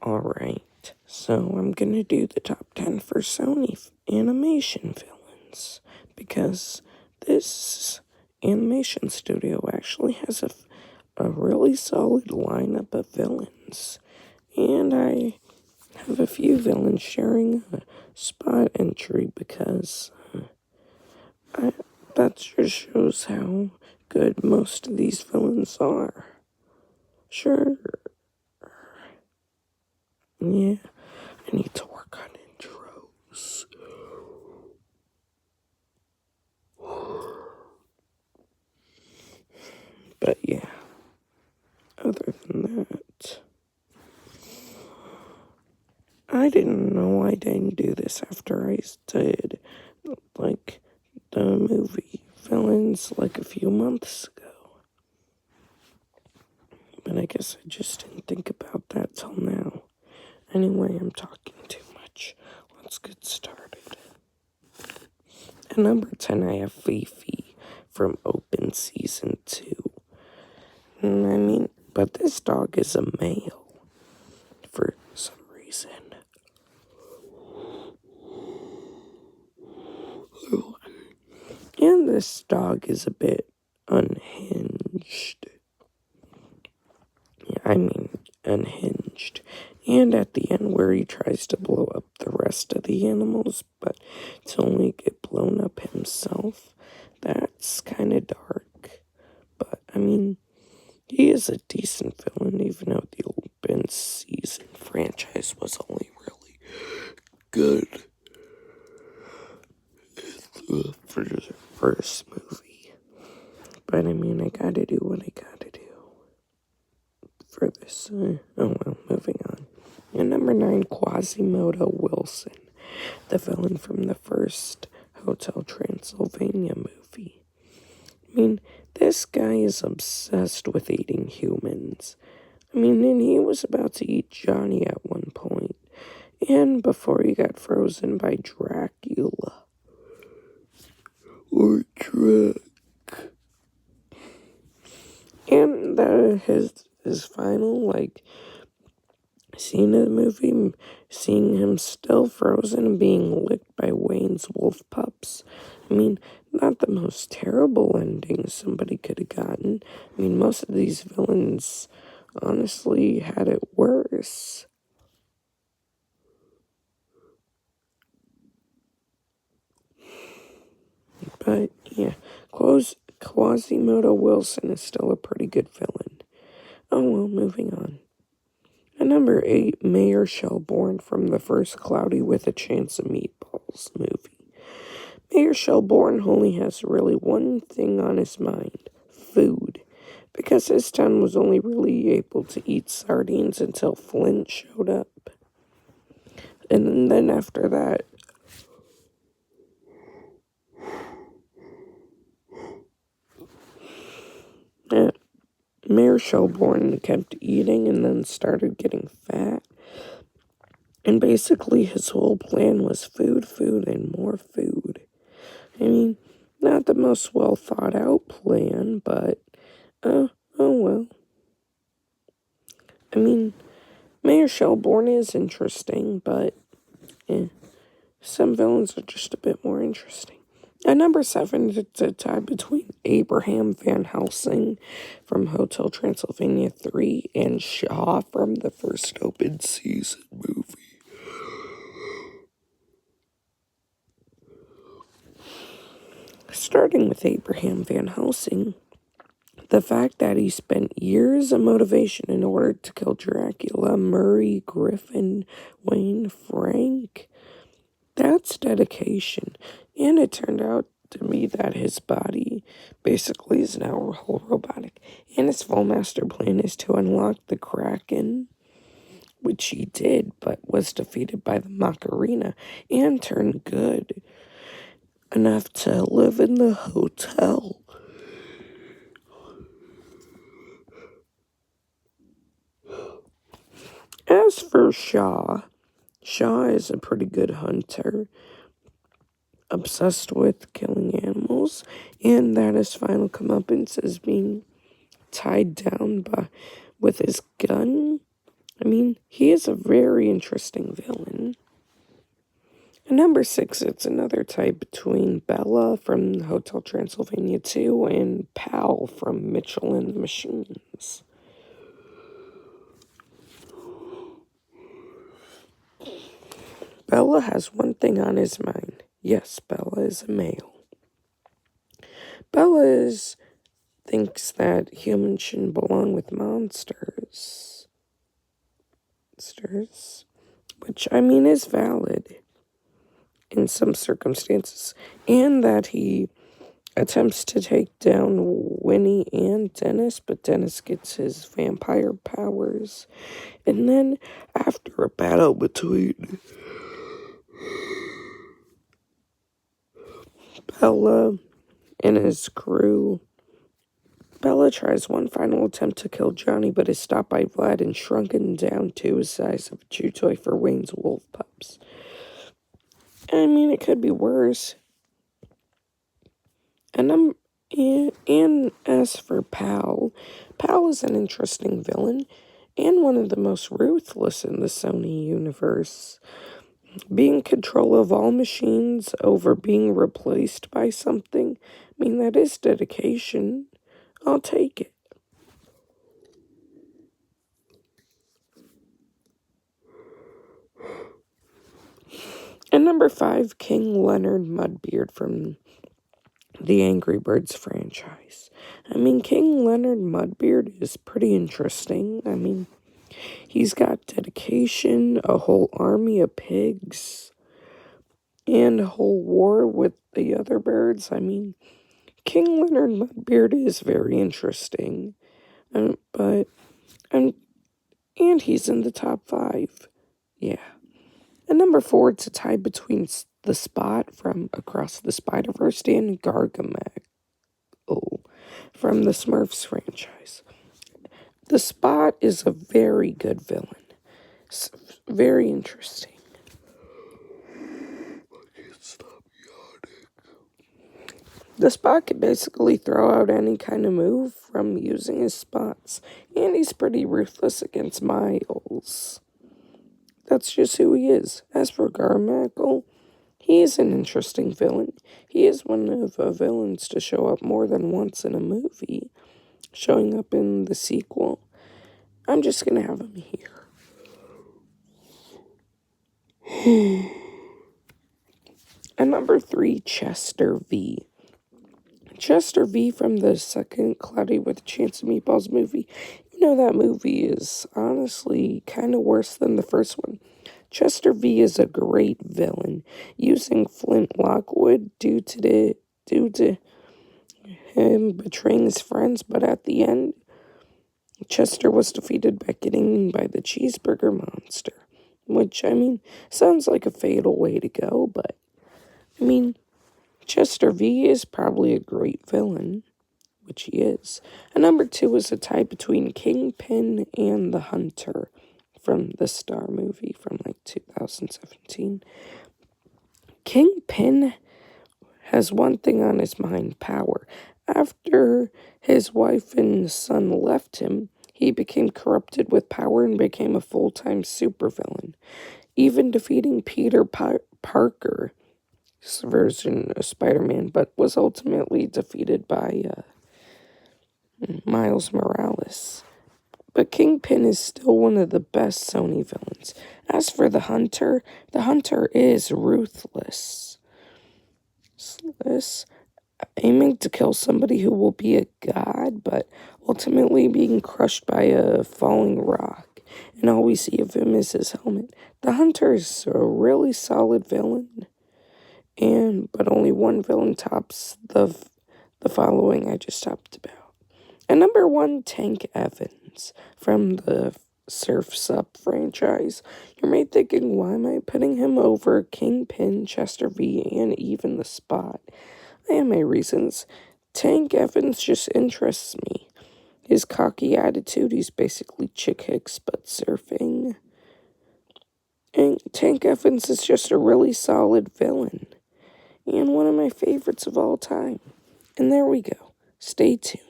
Alright, so I'm gonna do the top 10 for Sony animation villains, because this animation studio actually has a really solid lineup of villains, and I have a few villains sharing a spot entry because that just shows how good most of these villains are. Sure. Yeah, I need to work on intros. But yeah, other than that, I didn't know I didn't do this after I did, like, the movie villains, like, a few months ago. But I guess I just didn't think about that till now. Anyway, I'm talking too much. Let's get started. At number 10, I have Fifi from Open Season 2. But this dog is a male for some reason. And this dog is a bit unhinged. Unhinged. And at the end where he tries to blow up the rest of the animals, but to only get blown up himself, that's kind of dark. But, he is a decent villain, even though the Open Season franchise was only really good for the first movie. But, I gotta do what I gotta do for this. Moving on. And number 9, Quasimodo Wilson, the villain from the first Hotel Transylvania movie. This guy is obsessed with eating humans. And he was about to eat Johnny at one point. And before he got frozen by Dracula. Or Drac. And his final, scene of the movie, seeing him still frozen and being licked by Wayne's wolf pups. Not the most terrible ending somebody could have gotten. Most of these villains honestly had it worse. But, yeah, Quasimodo Wilson is still a pretty good villain. Moving on. At number 8, Mayor Shelbourne from the first Cloudy with a Chance of Meatballs movie. Mayor Shelbourne only has really one thing on his mind: food. Because his town was only really able to eat sardines until Flint showed up. And then after that, Mayor Shelbourne kept eating and then started getting fat. And basically his whole plan was food, and more food. Not the most well thought out plan, but, oh well. Mayor Shelbourne is interesting, but some villains are just a bit more interesting. At number 7, it's a tie between Abraham Van Helsing from Hotel Transylvania 3 and Shaw from the first Open Season movie. Starting with Abraham Van Helsing, the fact that he spent years of motivation in order to kill Dracula, Murray, Griffin, Wayne, Frank, that's dedication. And it turned out to me that his body basically is now whole robotic. And his full master plan is to unlock the Kraken, which he did, but was defeated by the Macarena, and turned good enough to live in the hotel. As for Shaw is a pretty good hunter, obsessed with killing animals, and that his final comeuppance is being tied down with his gun I mean, he is a very interesting villain. And number 6, it's another tie between Bella from Hotel Transylvania 2 and Pal from Mitchell and the Machines. Bella has one thing on his mind. Yes, Bella is a male. Bella thinks that humans shouldn't belong with monsters. Which, I mean, is valid in some circumstances. And that he attempts to take down Winnie and Dennis, but Dennis gets his vampire powers. And then, after a battle between Bella and his crew, Bella tries one final attempt to kill Johnny, but is stopped by Vlad and shrunken down to the size of a chew toy for Wayne's wolf pups. I mean, it could be worse. And as for Pal is an interesting villain and one of the most ruthless in the Sony universe. Being in control of all machines over being replaced by something, I mean, that is dedication. I'll take it. And number 5, King Leonard Mudbeard from the Angry Birds franchise. I mean, King Leonard Mudbeard is pretty interesting. I mean, he's got dedication, a whole army of pigs, and a whole war with the other birds. I mean, King Leonard Mudbeard is very interesting. And he's in the top 5. Yeah. And number 4, it's a tie between the Spot from Across the Spider-Verse and Gargamel from the Smurfs franchise. The Spot is a very good villain. It's very interesting. I can't stop yawning. The Spot can basically throw out any kind of move from using his spots, and he's pretty ruthless against Miles. That's just who he is. As for Gargamel, he is an interesting villain. He is one of the villains to show up more than once in a movie, showing up in the sequel. I'm just going to have him here. And number 3, Chester V. Chester V from the second Cloudy with a Chance of Meatballs movie. You know, that movie is honestly kind of worse than the first one. Chester V is a great villain, using Flint Lockwood due to him betraying his friends, but at the end, Chester was defeated by getting by the cheeseburger monster, which, I mean, sounds like a fatal way to go, but, I mean, Chester V is probably a great villain, which he is. And number 2 is a tie between Kingpin and the Hunter from the Star movie from like 2017. Kingpin has one thing on his mind: power. After his wife and son left him, he became corrupted with power and became a full-time supervillain, even defeating Peter Parker's version of Spider-Man, but was ultimately defeated by Miles Morales. But Kingpin is still one of the best Sony villains. As for the Hunter is ruthless. Aiming to kill somebody who will be a god, but ultimately being crushed by a falling rock. And all we see of him is his helmet. The Hunter is a really solid villain. But only one villain tops the following I just talked about. And number 1, Tank Evans from the Surf's Up franchise. You may be thinking, why am I putting him over Kingpin, Chester V, and even the Spot? I have my reasons. Tank Evans just interests me. His cocky attitude, he's basically Chick Hicks but surfing. And Tank Evans is just a really solid villain. And one of my favorites of all time. And there we go. Stay tuned.